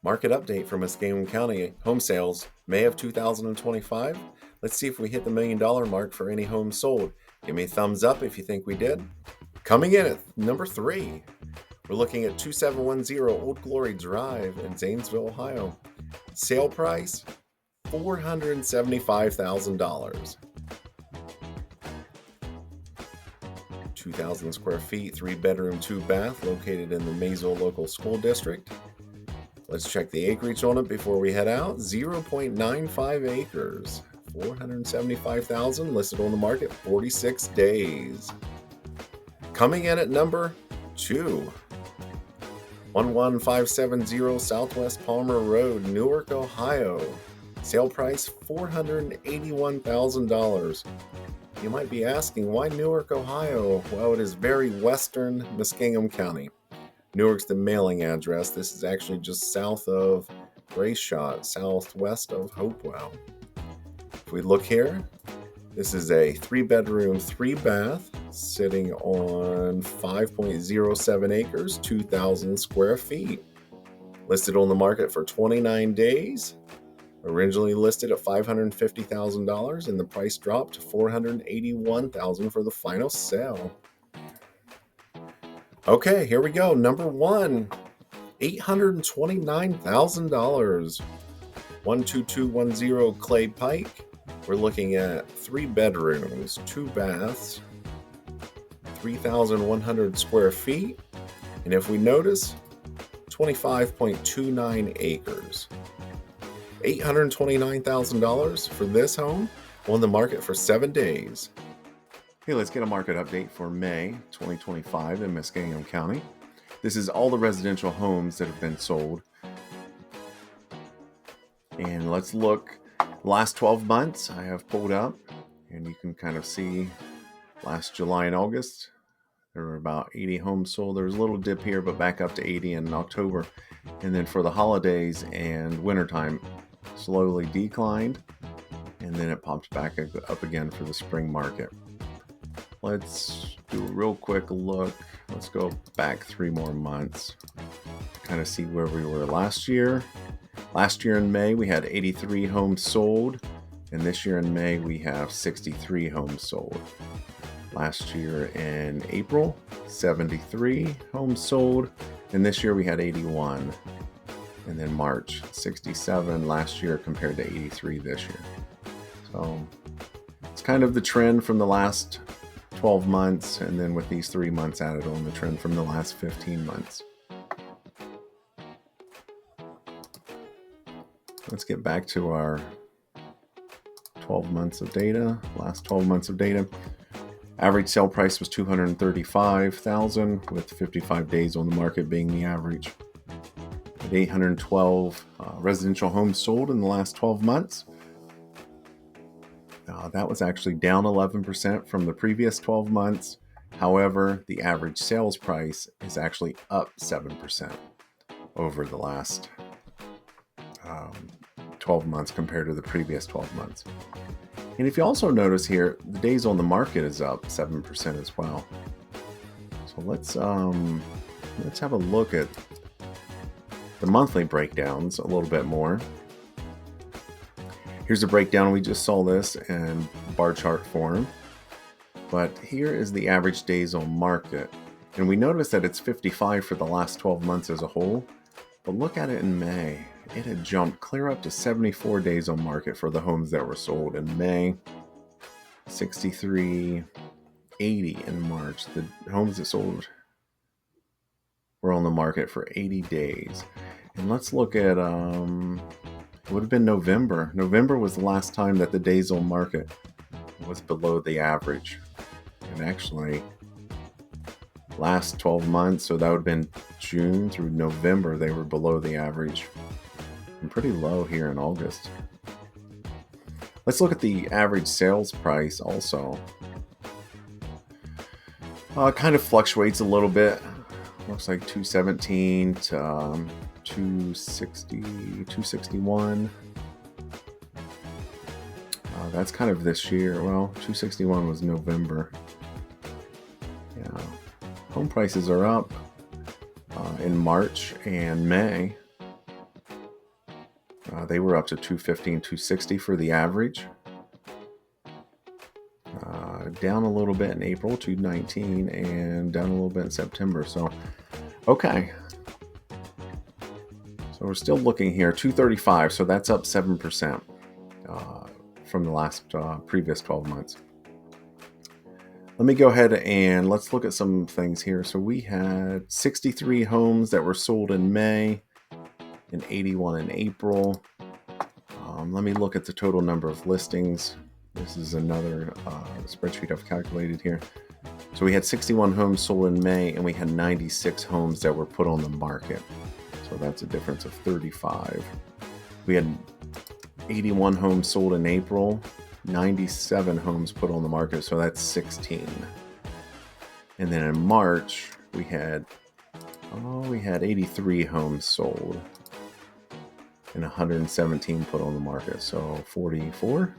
Market update for Muskingum County home sales, May of 2025. Let's see if we hit the $1 million mark for any homes sold. Give me a thumbs up if you think we did. Coming in at number 3, we're looking at 2710 Old Glory Drive in Zanesville, Ohio. Sale price, $475,000. 2,000 square feet, 3-bedroom, 2-bath, located in the Maysville Local School District. Let's check the acreage on it before we head out. 0.95 acres, 475,000, listed on the market 46 days. Coming in at number 2, 11570 Southwest Palmer Road, Newark, Ohio. Sale price $481,000. You might be asking, why Newark, Ohio? Well, it is very western Muskingum County. Newark's the mailing address. This is actually just south of Grace Shot, southwest of Hopewell. If we look here, this is a 3-bedroom, 3-bath, sitting on 5.07 acres, 2,000 square feet. Listed on the market for 29 days. Originally listed at $550,000, and the price dropped to $481,000 for the final sale. Okay, here we go. Number 1, $829,000. 12210 Clay Pike. We're looking at 3 bedrooms, 2 baths, 3,100 square feet. And if we notice, 25.29 acres. $829,000 for this home, on the market for 7 days. Hey, let's get a market update for May 2025 in Muskingum County. This is all the residential homes that have been sold. And let's look, last 12 months I have pulled up, and you can kind of see last July and August, there were about 80 homes sold. There was a little dip here, but back up to 80 in October. And then for the holidays and wintertime, slowly declined, and then it popped back up again for the spring market. Let's do a real quick look. Let's go back 3 more months to kind of see where we were last year. Last year in May, we had 83 homes sold, and this year in May, we have 63 homes sold. Last year in April, 73 homes sold, and this year we had 81. And then March, 67 last year compared to 83 this year. So it's kind of the trend from the last 12 months, and then with these 3 months added on, the trend from the last 15 months. Let's get back to our 12 months of data, last 12 months of data. Average sale price was $235,000, with 55 days on the market being the average. 812 residential homes sold in the last 12 months. That was actually down 11% from the previous 12 months. However, the average sales price is actually up 7% over the last 12 months compared to the previous 12 months. And if you also notice here, the days on the market is up 7% as well. So let's have a look at the monthly breakdowns a little bit more. Here's a breakdown. We just saw this in bar chart form, but here is the average days on market. And we notice that it's 55 for the last 12 months as a whole, but look at it in May. It had jumped clear up to 74 days on market for the homes that were sold in May, 63, 80 in March. The homes that sold were on the market for 80 days. And let's look at, it would have been November. November was the last time that the days on market was below the average. And actually, last 12 months, so that would have been June through November, they were below the average. And pretty low here in August. Let's look at the average sales price also. It kind of fluctuates a little bit. Looks like 217 to 260, 261. That's kind of this year. Well, 261 was November. Yeah, home prices are up in March and May. They were up to 250 and 260 for the average. Down a little bit in April, 219, and down a little bit in September. So, okay. So we're still looking here, 235. So that's up 7% from the last previous 12 months. Let me go ahead and let's look at some things here. So we had 63 homes that were sold in May and 81 in April. Let me look at the total number of listings. This is another spreadsheet I've calculated here. So we had 61 homes sold in May and we had 96 homes that were put on the market. So that's a difference of 35. We had 81 homes sold in April, 97 homes put on the market, so that's 16. And then in March, we had 83 homes sold and 117 put on the market, so 44,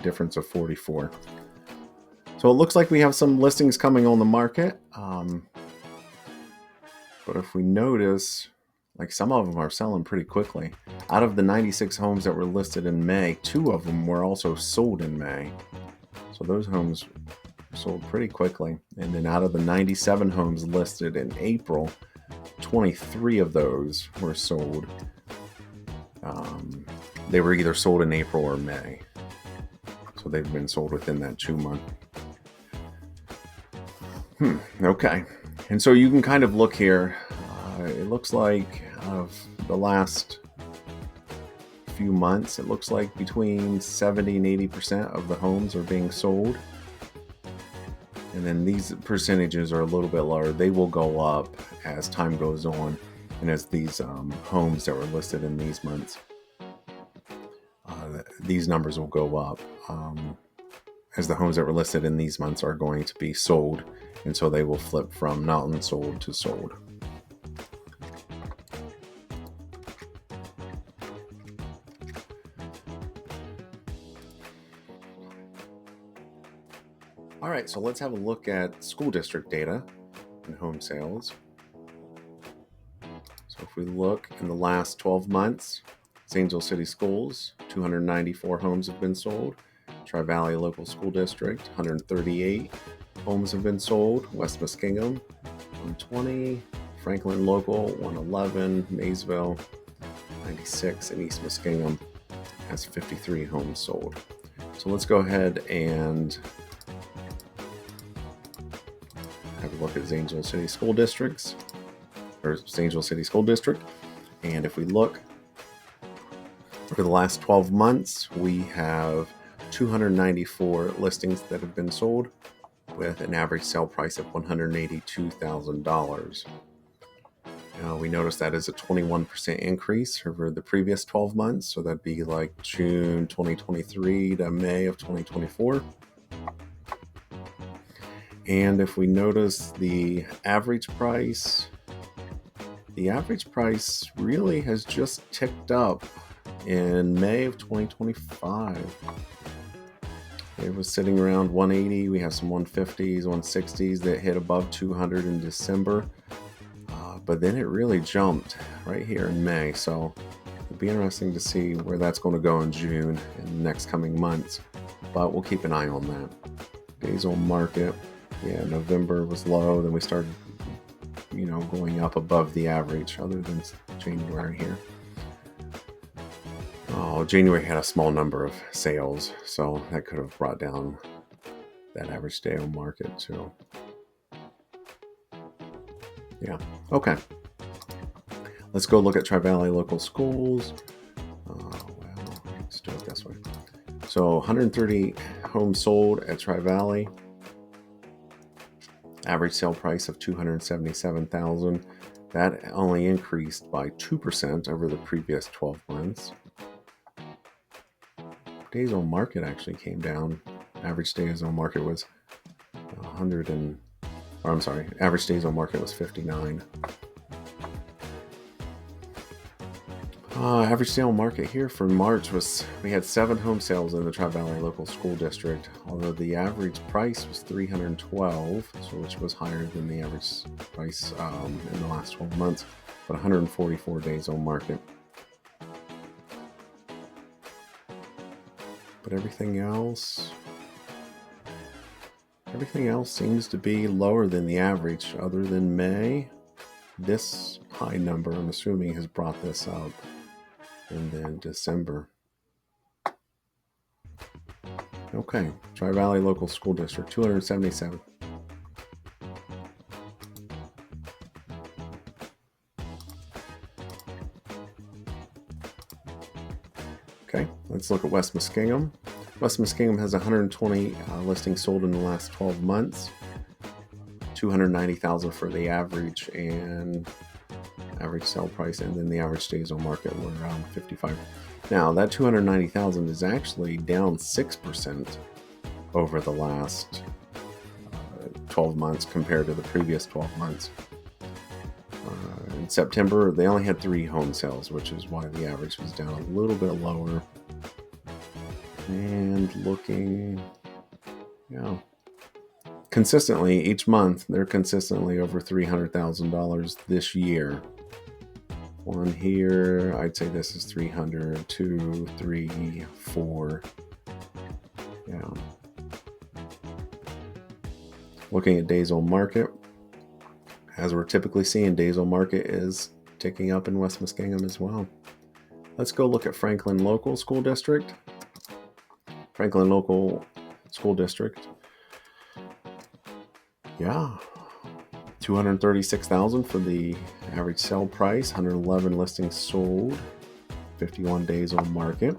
difference of 44. So it looks like we have some listings coming on the market, but if we notice, like some of them are selling pretty quickly. Out of the 96 homes that were listed in May, 2 of them were also sold in May. So those homes sold pretty quickly. And then out of the 97 homes listed in April, 23 of those were sold. They were either sold in April or May. So they've been sold within that 2 month. Okay. And so you can kind of look here. It looks like out of the last few months, it looks like between 70 and 80% of the homes are being sold. And then these percentages are a little bit lower. They will go up as time goes on and as these homes that were listed in these months, these numbers will go up as the homes that were listed in these months are going to be sold. And so they will flip from not unsold to sold. All right, so let's have a look at school district data and home sales. So if we look in the last 12 months, Zanesville City Schools, 294 homes have been sold. Tri-Valley Local School District, 138 homes have been sold. West Muskingum, 120. Franklin Local, 111. Maysville, 96. And East Muskingum has 53 homes sold. So let's go ahead and have a look at Zanesville City School Districts, or Zanesville City School District. And if we look over the last 12 months, we have 294 listings that have been sold with an average sale price of $182,000. Now we notice that is a 21% increase over the previous 12 months. So that'd be like June 2023 to May of 2024. And if we notice the average price really has just ticked up in May of 2025. It was sitting around 180. We have some 150s, 160s that hit above 200 in December. But then it really jumped right here in May. So it'll be interesting to see where that's going to go in June and the next coming months. But we'll keep an eye on that. Days on market. Yeah, November was low. Then we started, going up above the average other than January here. Oh, January had a small number of sales, so that could have brought down that average day on market too. Yeah, okay. Let's go look at Tri-Valley Local Schools. Let's do it this way. So 130 homes sold at Tri-Valley. Average sale price of $277,000. That only increased by 2% over the previous 12 months. Days on market actually came down. Average days on market was average days on market was 59. Average sale market here for March we had 7 home sales in the Tri-Valley Local School District, although the average price was $312, which was higher than the average price in the last 12 months, but 144 days on market. But everything else seems to be lower than the average, other than May. This high number, I'm assuming, has brought this up. And then December. Okay, Tri-Valley Local School District, 277. Okay, let's look at West Muskingum. West Muskingum has 120 listings sold in the last 12 months. 290,000 for the average and average sale price, and then the average days on market were around 55. Now that 290,000 is actually down 6% over the last 12 months compared to the previous 12 months. In September, they only had 3 home sales, which is why the average was down a little bit lower. And looking, consistently each month, they're consistently over $300,000 this year. One here, I'd say this is 300, 2, 3, 4. Yeah. Looking at days on market, as we're typically seeing, days on market is ticking up in West Muskingum as well. Let's go look at Franklin Local School District. Franklin Local School District. Yeah. 236,000 for the average sale price, 111 listings sold, 51 days on market.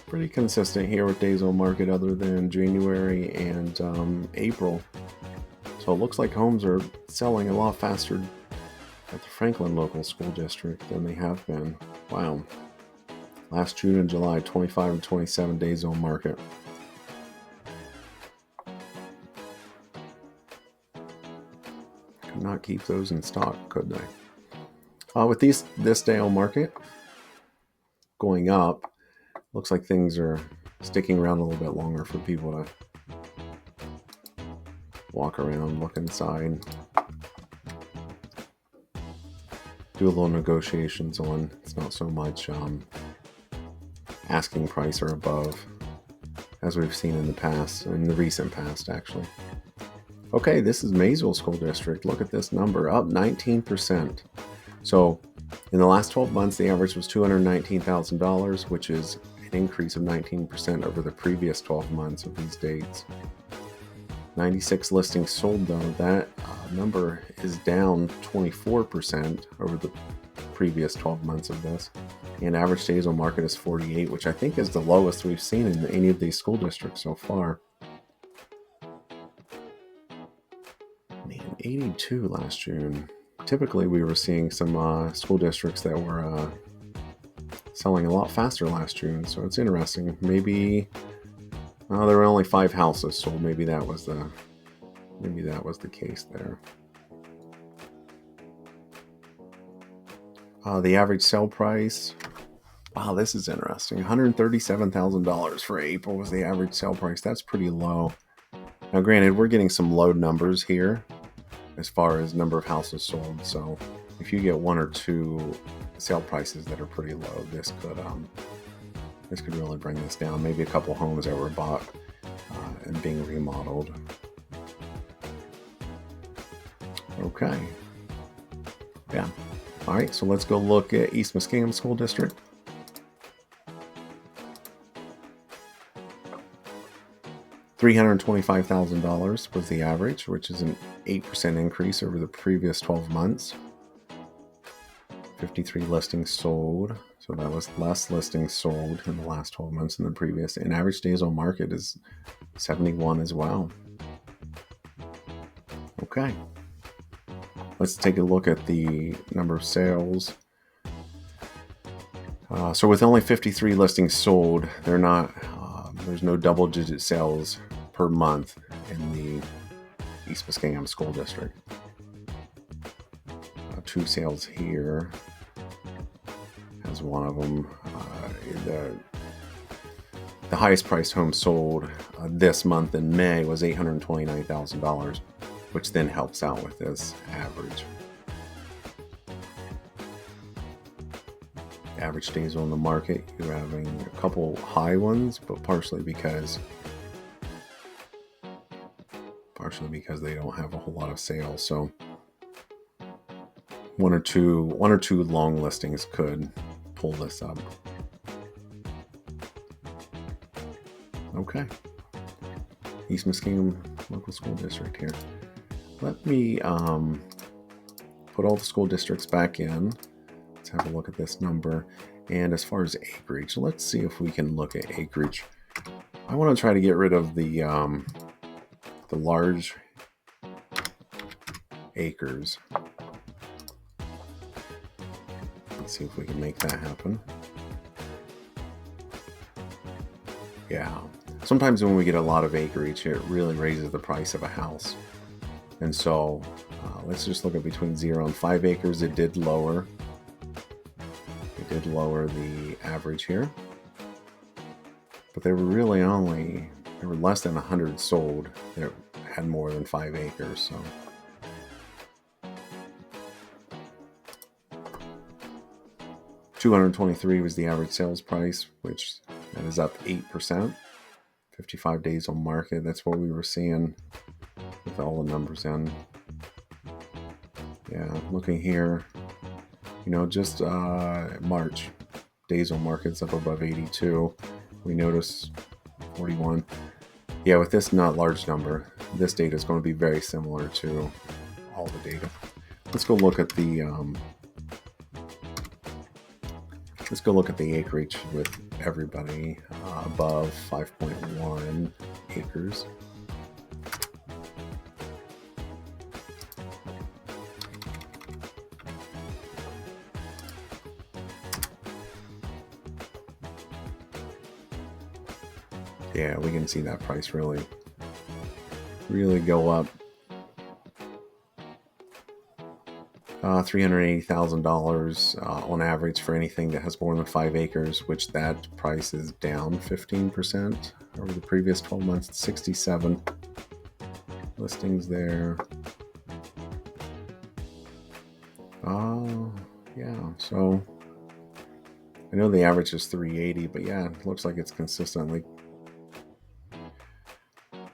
Pretty consistent here with days on market other than January and April. So it looks like homes are selling a lot faster at the Franklin Local School District than they have been. Wow. Last June and July, 25 and 27 days on market. Could not keep those in stock, could they? With this day on market going up, looks like things are sticking around a little bit longer for people to walk around, look inside, do a little negotiations on. It's not so much asking price or above, as we've seen in the past, in the recent past actually. Okay, this is Maysville School District. Look at this number, up 19%. So in the last 12 months, the average was $219,000, which is an increase of 19% over the previous 12 months of these dates. 96 listings sold, though. That number is down 24% over the previous 12 months of this. And average days on market is 48, which I think is the lowest we've seen in any of these school districts so far. Man, 82 last June. Typically, we were seeing some school districts that were selling a lot faster last June, so it's interesting. Maybe there were only 5 houses sold. Maybe that was the case there. The average sale price. Wow, this is interesting. $137,000 for April was the average sale price. That's pretty low. Now, granted, we're getting some low numbers here as far as number of houses sold. So if you get 1 or 2 sale prices that are pretty low, this could really bring this down. Maybe a couple homes that were bought and being remodeled. Okay. Yeah. All right, so let's go look at East Muskingum School District. $325,000 was the average, which is an 8% increase over the previous 12 months. 53 listings sold, so that was less listings sold in the last 12 months than the previous. And average days on market is 71 as well. Okay. Let's take a look at the number of sales. So with only 53 listings sold, there's no double-digit sales per month in the East Muskingum School District. 2 sales here. Has one of them. The highest priced home sold this month in May was $829,000, which then helps out with this average. Average days on the market, you're having a couple high ones, but partially because they don't have a whole lot of sales. So one or two long listings could pull this up. Okay. East Muskingum Local School District here. Let me put all the school districts back in. Let's have a look at this number. And as far as acreage, let's see if we can look at acreage. I want to try to get rid of the large acres. Let's see if we can make that happen. Yeah. Sometimes when we get a lot of acreage, it really raises the price of a house. And so let's just look at between 0 and 5 acres. It did lower. It did lower the average here. But they were really there were less than 100 sold that had more than 5 acres. So $223 was the average sales price, which that is up 8%. 55 days on market. That's what we were seeing with all the numbers in. Yeah, looking here, just March, days on market's up above 82. We notice 41. Yeah, with this not large number, this data is going to be very similar to all the data. Let's go look at the acreage with everybody above 5.1 acres. Yeah, we can see that price really go up. $380,000 on average for anything that has more than 5 acres, which that price is down 15% over the previous 12 months. 67 listings there. Yeah, so I know the average is 380, but yeah, it looks like it's consistently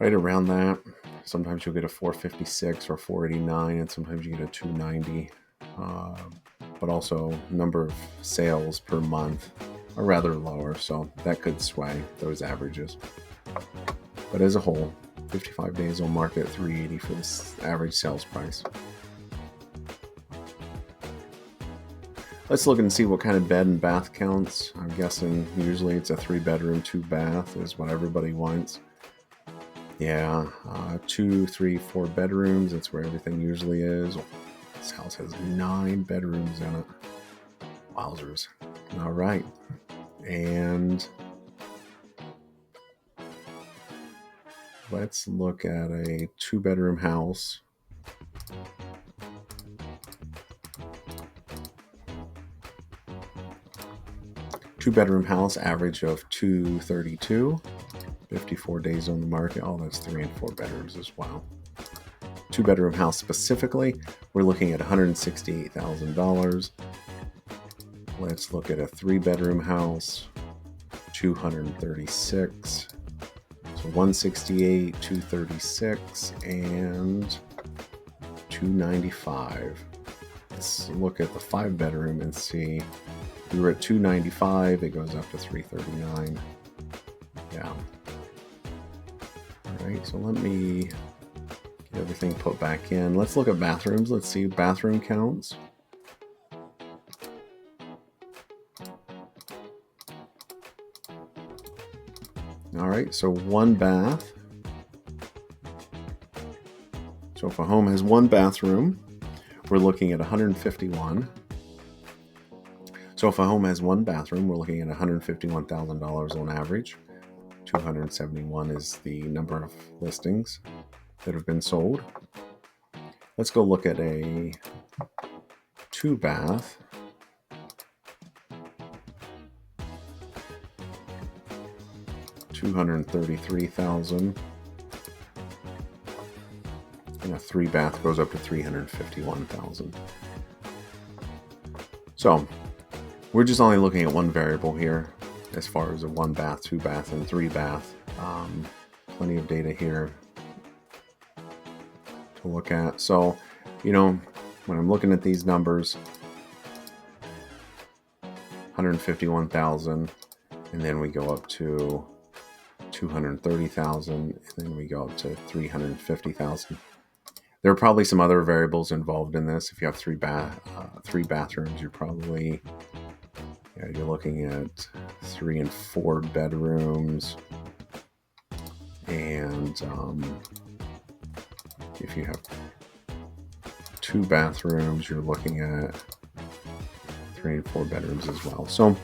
right around that. Sometimes you'll get a 456 or 489, and sometimes you get a 290. But also number of sales per month are rather lower, so that could sway those averages. But as a whole, 55 days on market, 380 for this average sales price. Let's look and see what kind of bed and bath counts. I'm guessing usually it's a 3-bedroom, 2-bath is what everybody wants. Yeah, 2, 3, 4 bedrooms. That's where everything usually is. This house has 9 bedrooms in it. Wowzers. All right. And let's look at a 2-bedroom house. Two-bedroom house, average of 232. 54 days on the market. Oh, that's 3 and 4 bedrooms as well. 2-bedroom house specifically, we're looking at $168,000. Let's look at a 3-bedroom house, 236. So 168, 236, and 295. Let's look at the 5-bedroom and see. We were at 295. It goes up to 339. Yeah. All right. So let me get everything put back in. Let's look at bathrooms. Let's see bathroom counts. All right. So 1 bath. So if a home has 1 bathroom, we're looking at 151. So if a home has 1 bathroom, we're looking at $151,000 on average. 271 is the number of listings that have been sold. Let's go look at a 2-bath. $233,000. And a 3-bath goes up to $351,000. So We're just only looking at one variable here as far as a 1 bath, 2 bath, and 3 bath. Plenty of data here to look at. So, you know, when I'm looking at these numbers, 151,000, and then we go up to 230,000, and then we go up to 350,000. There are probably some other variables involved in this. If you have three bathrooms, you're probably, you're looking at 3 and 4 bedrooms. And if you have 2 bathrooms, you're looking at 3 and 4 bedrooms as well. So